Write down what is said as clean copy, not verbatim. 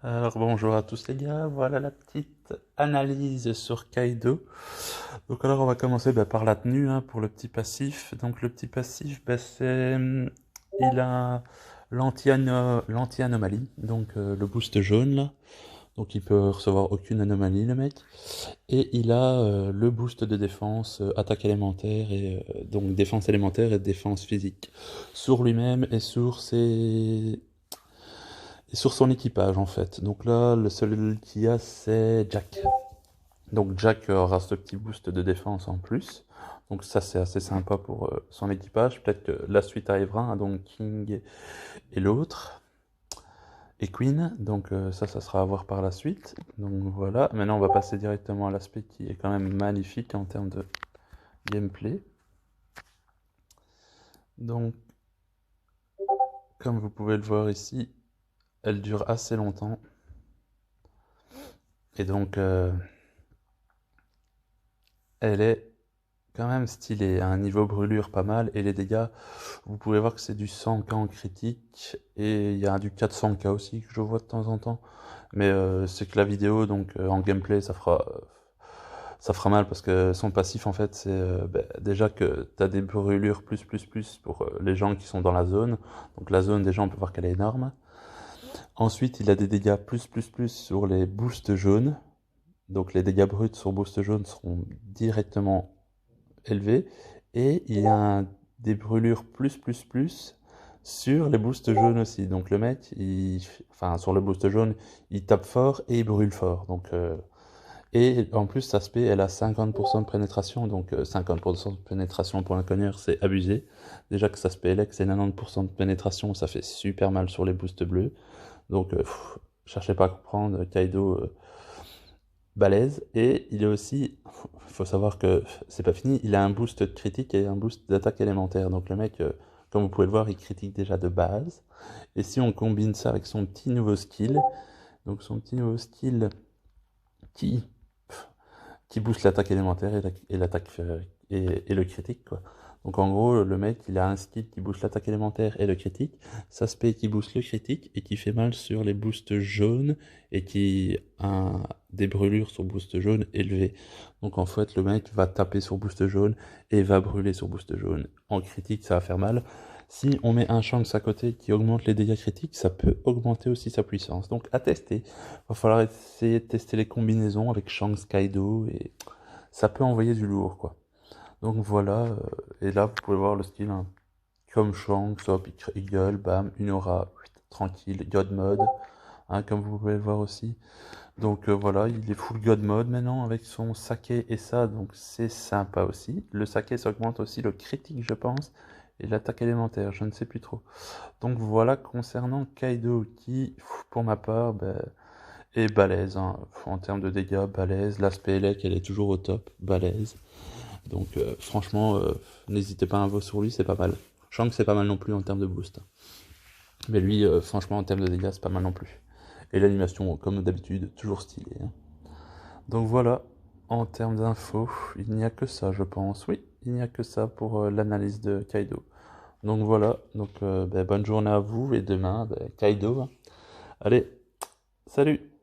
Alors bonjour à tous les gars, voilà la petite analyse sur Kaido. Donc alors on va commencer par la tenue pour le petit passif. Donc le petit passif, il a l'anti-anomalie, donc le boost jaune là. Donc il peut recevoir aucune anomalie le mec. Et il a le boost de défense, attaque élémentaire et donc défense élémentaire et défense physique sur lui-même et sur son équipage en fait. Donc là, le seul qu'il y a, c'est Jack. Donc Jack aura ce petit boost de défense en plus. Donc ça, c'est assez sympa pour son équipage. Peut-être que la suite arrivera, donc King et l'autre. Et Queen, donc ça sera à voir par la suite. Donc voilà, maintenant on va passer directement à l'aspect qui est quand même magnifique en termes de gameplay. Donc, comme vous pouvez le voir ici, elle dure assez longtemps. Et donc, elle est quand même stylée, à un niveau brûlure pas mal, et les dégâts, vous pouvez voir que c'est du 100k en critique, et il y a du 400k aussi que je vois de temps en temps, mais c'est que la vidéo, donc en gameplay, ça fera mal, parce que son passif, en fait, c'est déjà que tu as des brûlures plus pour les gens qui sont dans la zone, donc la zone, déjà, on peut voir qu'elle est énorme. Ensuite, il a des dégâts plus sur les boosts jaunes, donc les dégâts bruts sur boost jaune seront directement élevé et il y a des brûlures plus sur les boosts jaunes aussi. Donc le mec, enfin sur le boost jaune, il tape fort et il brûle fort. Donc et en plus sa spé, elle a 50% de pénétration, donc 50% de pénétration pour un cogneur, c'est abusé. Déjà que sa spé Elec, c'est 90% de pénétration, ça fait super mal sur les boosts bleus. Donc cherchez pas à comprendre, Kaido balèze. Et il est aussi, faut savoir que c'est pas fini, il a un boost de critique et un boost d'attaque élémentaire. Donc le mec, comme vous pouvez le voir, il critique déjà de base. Et si on combine ça avec son petit nouveau skill, donc son petit nouveau skill qui, qui booste l'attaque élémentaire et l'attaque et le critique, quoi. Donc en gros, le mec, il a un skill qui booste l'attaque élémentaire et le critique, ça se paye qui booste le critique et qui fait mal sur les boosts jaunes et qui a des brûlures sur boost jaune élevées. Donc en fait, le mec va taper sur boost jaune et va brûler sur boost jaune. En critique, ça va faire mal. Si on met un Shanks à côté qui augmente les dégâts critiques, ça peut augmenter aussi sa puissance. Donc à tester. Va falloir essayer de tester les combinaisons avec Shanks Kaido et ça peut envoyer du lourd, quoi. Donc voilà, et là vous pouvez voir le style, comme Shanks, hop, il gueule, bam, une aura, tranquille, God mode, comme vous pouvez le voir aussi. Donc voilà, il est full God mode maintenant avec son saké et ça, donc c'est sympa aussi. Le saké, ça augmente aussi le critique, je pense, et l'attaque élémentaire, je ne sais plus trop. Donc voilà concernant Kaido qui, pour ma part, est balèze, en termes de dégâts, balèze. L'aspect elec, elle est toujours au top, balèze. Donc franchement, n'hésitez pas à un vote sur lui, c'est pas mal. Shanks c'est pas mal non plus en termes de boost. Mais lui, franchement, en termes de dégâts, c'est pas mal non plus. Et l'animation, comme d'habitude, toujours stylée. Donc voilà, en termes d'infos, il n'y a que ça, je pense. Oui, il n'y a que ça pour l'analyse de Kaido. Donc voilà, donc bonne journée à vous et demain, Kaido. Allez, salut!